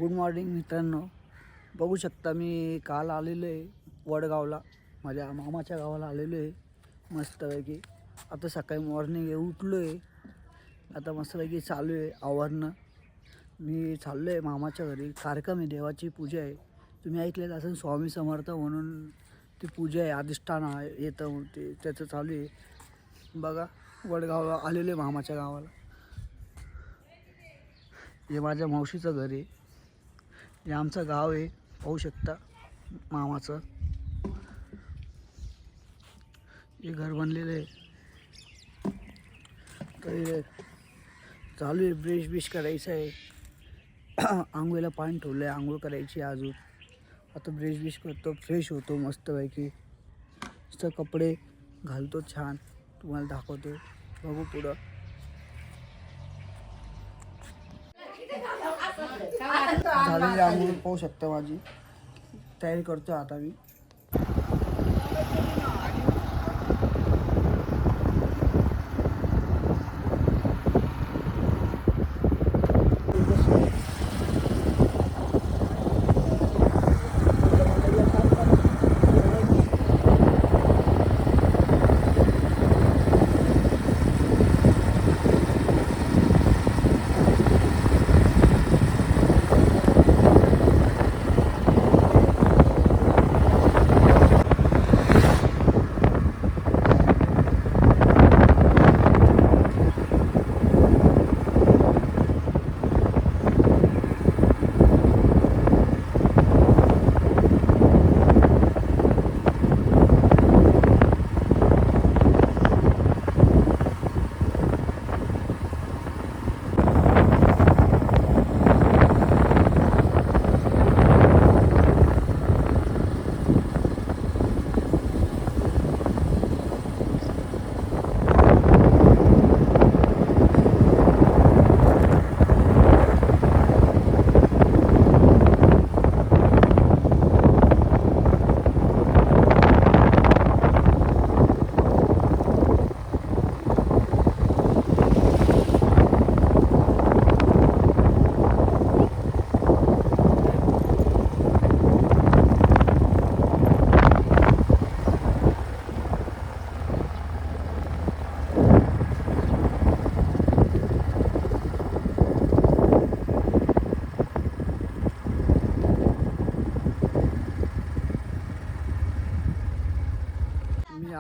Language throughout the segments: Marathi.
गुड मॉर्निंग मित्रांनो, बघू शकता मी काल आलेलो आहे वडगावला, माझ्या मामाच्या गावाला आलेलो आहे मस्तपैकी. आता सकाळी मॉर्निंग उठलो आहे, आता मस्तपैकी चालू आहे आवरणं. मी चाललो आहे मामाच्या घरी, कार्यक्रम आहे, देवाची पूजा आहे. तुम्ही ऐकलेलं असेल स्वामी समर्थ म्हणून ती पूजा आहे, अधिष्ठान येतं ते त्याचं चालू आहे. बघा वडगावला आलेलो आहे मामाच्या गावाला. हे माझ्या मावशीचं घर आहे, हे आमचं गाव आहे, पाहू शकता मामाचं. हे घर बनलेलं आहे. तर चालू आहे, ब्रश करायचं आहे. आंघोळीला पाणी ठेवलं आहे, आंघोळ करायची अजून. आता ब्रश करतो, फ्रेश होतो मस्तपैकी. नुसतं कपडे घालतो छान, तुम्हाला दाखवतो. बघू पुढं. झालेली आंघोळ पाहू शकता, माझी तयारी करतो आता मी.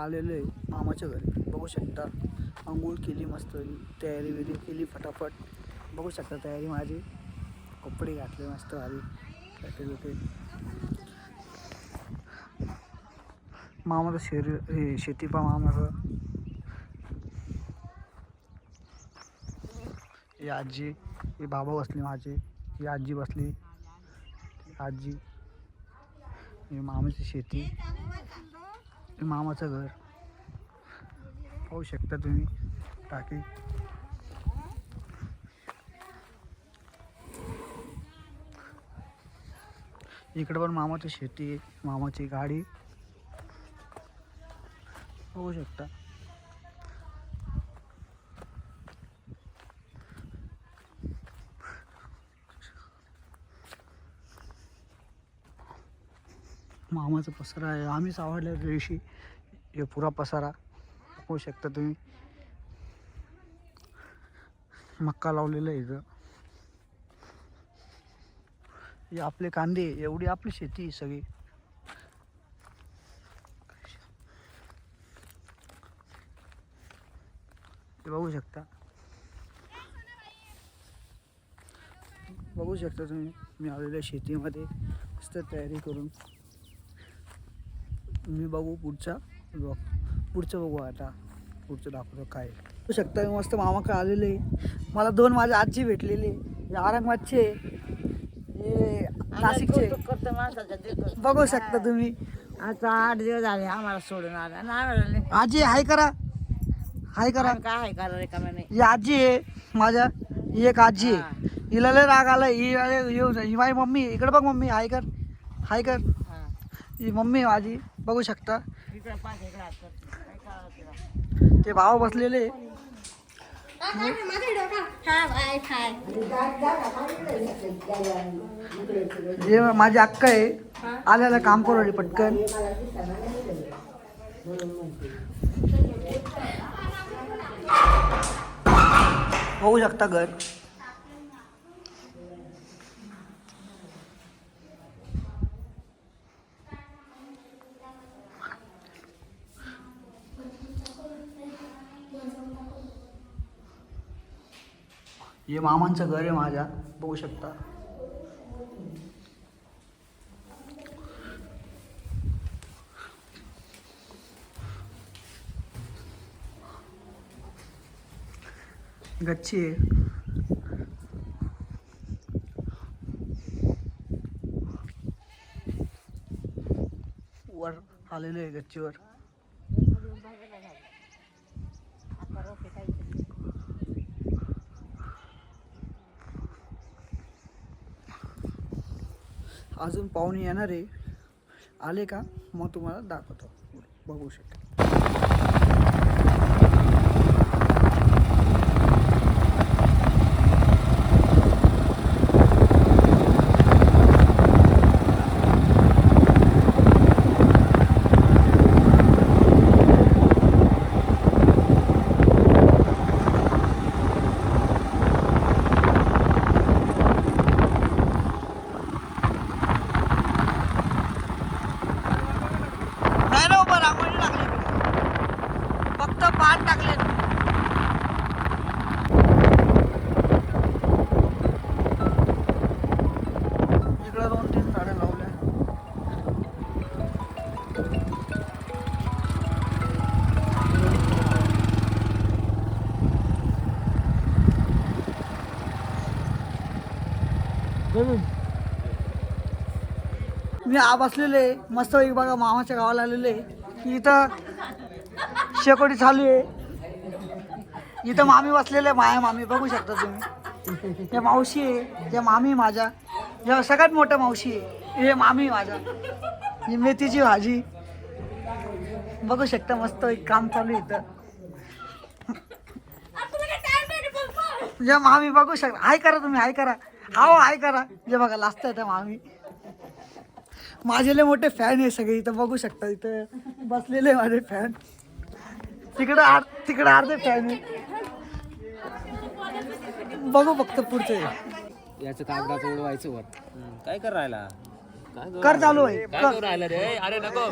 आलेलो आहे मामाच्या घरी, बघू शकता. आंघोळ केली, मस्त तयारी वगैरे केली फटाफट. बघू शकता तयारी माझी, कपडे घातले मस्त भारी होते. मामाचं शेती पा मामाचं. ही आजी, ही बाबा बसली माझे, ही आजी बसली, आजी. ही मामाची शेती, मामाचं घर पाहू शकता तुम्ही. टाकी इकडं पण मामाची शेती, मामाची गाडी पाहू शकता. मामाचा पसारा आहे, आम्हीच आवडल्या दिवशी हे पुरा पसारा पाहू शकता तुम्ही. मक्का लावलेलं आहे इथं. हे आपले कांदे, एवढी आपली शेती सगळी. बघू शकता, तुम्ही. मी आलेल्या शेतीमध्ये मस्त तयारी करून. मी बघू पुढचं बघू आता, पुढचं दाखवतो काय. बघू शकता मी मस्त मामाकडे आलेले. मला 2 माझे आजी भेटलेले, औरंगाबादचे, हे नाशिकचे. बघू शकता तुम्ही. आता 8 दिवस झाले आम्हाला सोडून आला. आजी हाय करा, हाय करा. काय आहे का रे नाही. ही आजी आहे माझ्या, ही एक आजी आहे. हिला लय राग आला. ही माझी मम्मी. इकडे बघ मम्मी, हाय कर, हाय कर. ही मम्मी माझी, बघू शकता. ते भाव बसलेले. जे माझी अक्का आहे आल्याला काम करू राहिली पटकन. होऊ शकता घर. हे मामांचं घर आहे माझ्या, बघू शकता. गच्ची आहे. वर आलेलो आहे गच्चीवर. अजून पाहुणे येणार आहे, आले का मग तुम्हाला दाखवतो, बघू शकता. फक्त पान टाकले. इकडे 2-3 झाडे लावले. मी बसलेले मस्त एक बघा मामाच्या गावाला आलेले. इथं शेकोटी चालू आहे. इथं मामी बसलेले, माया मामी बघू शकता तुम्ही. हे मावशी आहे, हे मामी माझ्या, हे सगळ्यात मोठं मावशी आहे, हे मामी माझ्या. ही मेथीची भाजी बघू शकता. मस्त एक काम चालू आहे इथं. जे मामी बघू शकता. हाय करा तुम्ही, हाय करा. हाव हाय करा. जे बघा लाजता येतं मामी. माझे लय मोठे फॅन आहे सगळे इथं, बघू शकता. इथं बसलेले माझे फॅन. तिकडं अर्धे फॅन आहे. बघू फक्त पुढचं. याचं कागदाचं उडवायचं वर. काय कर राहिला? कर चालू आहे. काय करू राहिला रे? अरे नको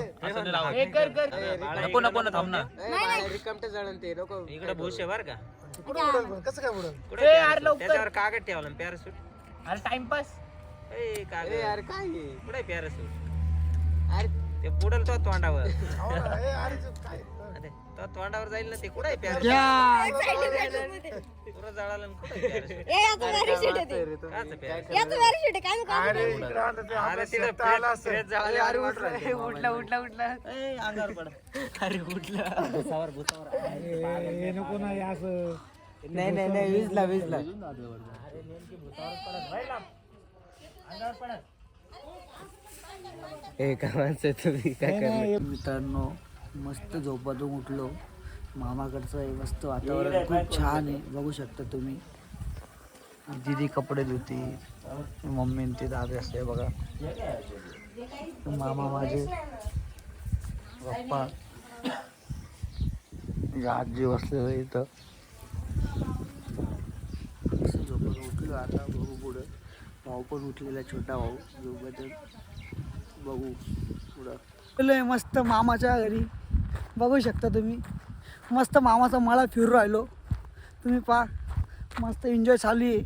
नको नको ना, थांब ना. रिकमटे जळण ते नको. इकडे भूस आहे बर का. कसं काय बुडल? कुठे त्याच्यावर कागद ठेवला पॅराशूट. अरे टाइमपास. ए कागद. अरे काय कुठे पॅराशूट? अरे ते बुडल तो तोंडावर. तो तोंडावर जाईल ना ते. कुठे पुरं जळालं कुठे उठला उठला उठला अंगावर पड. अरे उठलं भुसावर भुसावर. नको नाही असं. नाही नाही नाही विजला विजला. अरे नेमकी भुसावर पडत राहिला अंगावर पडत. ए काय माणसं तुम्ही काय करणार? मित्रांनो मस्त झोपातून उठलो. मामाकडचं आहे मस्त वातावरण, खूप छान आहे, बघू शकता तुम्ही. दिदी कपडे धुती, मम्मी ते दादे असते बघा. मामा माझे, पप्पा, आजी बसलेलं इथं. मस्त झोपातून उठलो. आता बघू पुढं. भाऊ पण उठलेला, छोटा भाऊ झोपातून. बघू पुढं. मस्त मामाच्या घरी बघू शकता तुम्ही. मस्त मामाचा मळा फिरू राहिलो. तुम्ही पहा मस्त एन्जॉय चालू आहे.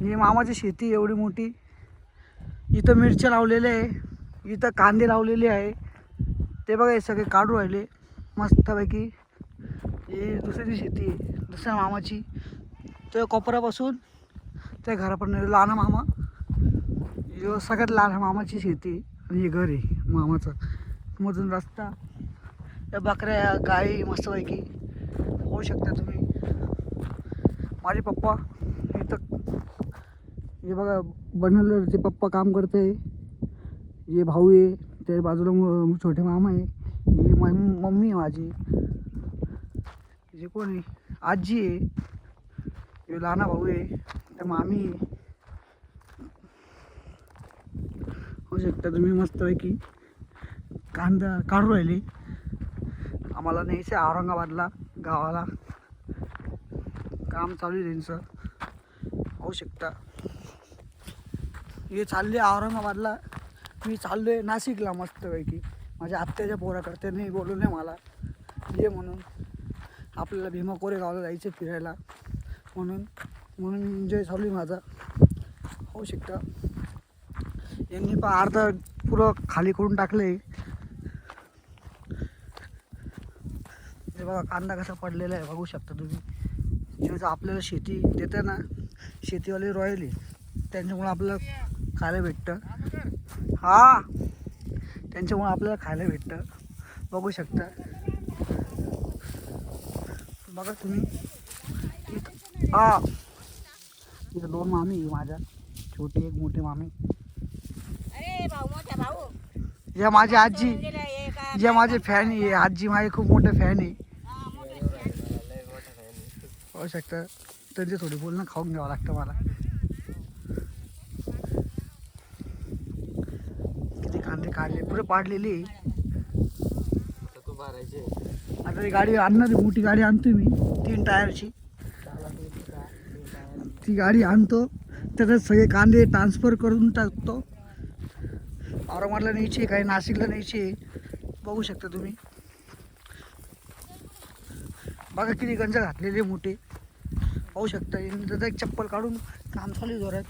ही मामाची शेती एवढी मोठी. इथं मिरच्या लावलेल्या आहे, इथं कांदे लावलेले आहे. ते बघा हे सगळे काढू राहिले मस्तपैकी. ही दुसरी शेती आहे दुसऱ्या मामाची. त्या कोपऱ्यापासून त्या घरापर्यंत लहान मामा, सगळ्यात लहान मामाची शेती. आणि हे घर आहे मामाचं. मधून रस्ता, त्या बकऱ्या गाई मस्तपैकी होऊ शकता तुम्ही. माझे पप्पा इथं हे बघा बनवलं. ते पप्पा काम करते. हे भाऊ आहे, त्या बाजूला छोटे मामा आहे. ही मम्मी आहे माझी. हे कोण आहे? आजी आहे, हे लहाना भाऊ आहे, त्या मामी आहे. होऊ शकता तुम्ही मस्तपैकी कांदा काढून राहिले. आम्हाला न्यायचं आहे औरंगाबादला गावाला, काम चालू आहे त्यांचं. होऊ शकता हे चालले औरंगाबादला, मी चाललो आहे नाशिकला मस्तपैकी. माझ्या आत्याच्या पोराकडते नाही बोलू नये मला ये म्हणून. आपल्याला भीमा कोरेगावला जायचं फिरायला म्हणून एन्जॉय चालू आहे माझा. होऊ शकता यांनी पण अर्धा पुरं खाली करून टाकले. हे बघा कांदा कसा पडलेला आहे बघू शकता तुम्ही. जेव्हा आपल्याला शेती देते ना, शेतीवाले रॉयली, त्यांच्यामुळे आपल्याला खायला भेटतं. हा, त्यांच्यामुळे आपल्याला खायला भेटतं बघू शकता. बघा तुम्ही हा, इथं 2 मामी आहे माझ्या, छोटी एक मोठी मामी. या माझी आजी, ज्या माझे फॅन आहे, आजी माझे खूप मोठे फॅन आहे. होऊ शकतं त्यांचे थोडी बोलणं खाऊन घ्यावं लागतं मला. किती कांदे काढले, पुढे पाडलेली. आता ती गाडी आणणार आहे, मोठी गाडी आणतो मी 3 टायरची. ती गाडी आणतो, त्याच्यात सगळे कांदे ट्रान्सफर करून टाकतो. औरंगाबादला न्यायची, काही नाशिकला न्यायची. बघू शकता तुम्ही. बघा किती गंज घातलेले मोठे. पाहू शकता त्याचा एक चप्पल काढून काम चालू आहे जोरात.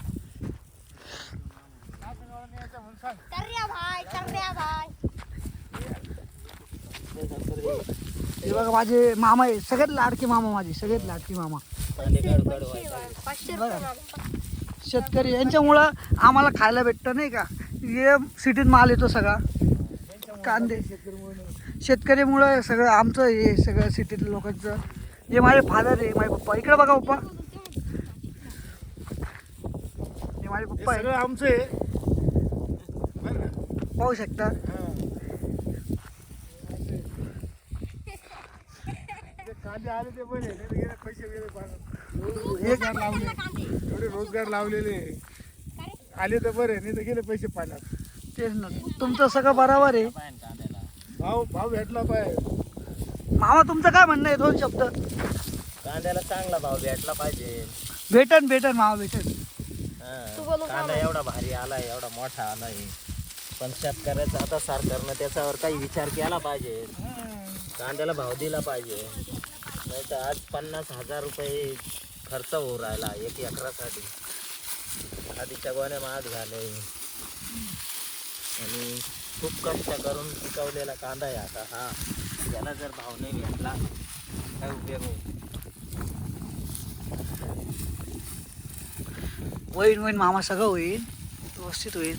हे बघा माझे मामा आहे, सगळ्यात लाडके मामा, माझे सगळ्यात लाडके मामा. बघा शेतकरी, यांच्यामुळं आम्हाला खायला भेटतं नाही का. हे सिटीत माल येतो सगळा कांदे, शेतकरीमुळं सगळं आमचं हे सगळं सिटीतल्या लोकांचं. हे माझे फादर आहे, माझे पप्पा. इकडे बघा पप्पा, हे माझे पप्पा आहे, आमचं आहे. पाहू शकता. कांदे आले ते बरे, गेले पैसे गेले रोजगार लावले, एवढे रोजगार लावलेले आले तर बरे, नाही तर गेले पैसे पाण्यात. तेच ना, तुमचं सगळं बरोबर आहे. भाव भेटला पाहिजे. मामा तुमचं काय म्हणणं आहे? 2 शब्द. कांद्याला चांगला भाव भेटला पाहिजे. भेटन मामा भेटन. कांदा एवढा भारी आलाय, एवढा मोठा आलाय, पण शेतकऱ्याचा आता सरकारनं त्याच्यावर काही विचार केला पाहिजे. कांद्याला भाव दिला पाहिजे. नाही तर आज 50,000 रुपये खर्च होऊ राहिला 1 एकरासाठी. आधीच्या गोण्या महाग झाले आणि खूप कष्ट करून पिकवलेला कांदा आहे आता. हा, त्याला जर भाव नाही भेटला काय उपयोग होईल? होईन मामा, सगळं होईल, व्यवस्थित होईल.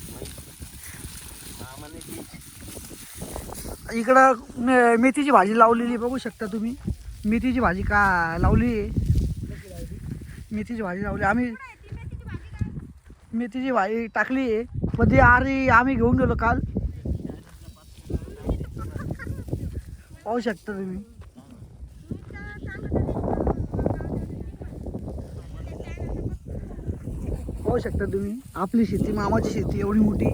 इकडं मेथीची भाजी लावलेली बघू शकता तुम्ही. मेथीची भाजी का लावली, मेथीची भाजी लावली आम्ही. मेथीची भाजी टाकली आहे, पण ती आम्ही घेऊन गेलो काल. पाहू शकता तुम्ही. पाहू शकता तुम्ही आपली शेती, मामाची शेती एवढी मोठी.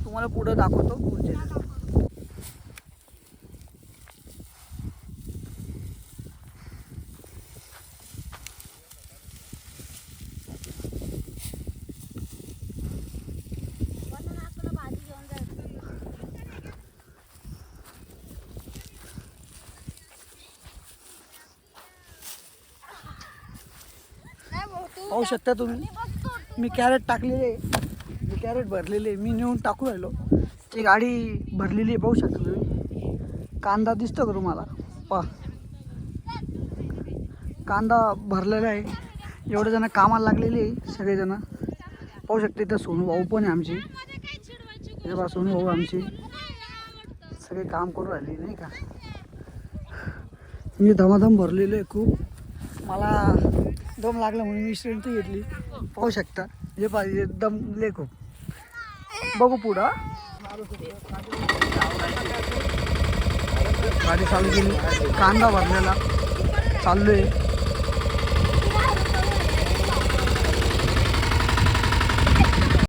तुम्हाला पुढं दाखवतो पुढचे. पाहू शकता तुम्ही, मी कॅरेट टाकलेले, मी कॅरेट भरलेले, मी नेऊन टाकू राहिलो. ती गाडी भरलेली आहे पाहू शकता तुम्ही. कांदा दिसतो का तुम्हाला? पहा, कांदा भरलेला आहे. एवढे जण कामाला लागलेले आहे सगळेजण. पाहू शकता इथं सोनू भाऊ पण आहे आमची. हे बा सोनू भाऊ आमची सगळे काम करून राहिले नाही का. मी धमाधम भरलेलो आहे खूप. मला दम लागला म्हणून मी स्ट्रेंथ घेतली. पाहू शकता हे पाहिजे दम ले खूप. बघू पुढं. गाडी चालू केली, कांदा भरलेला चाललोय.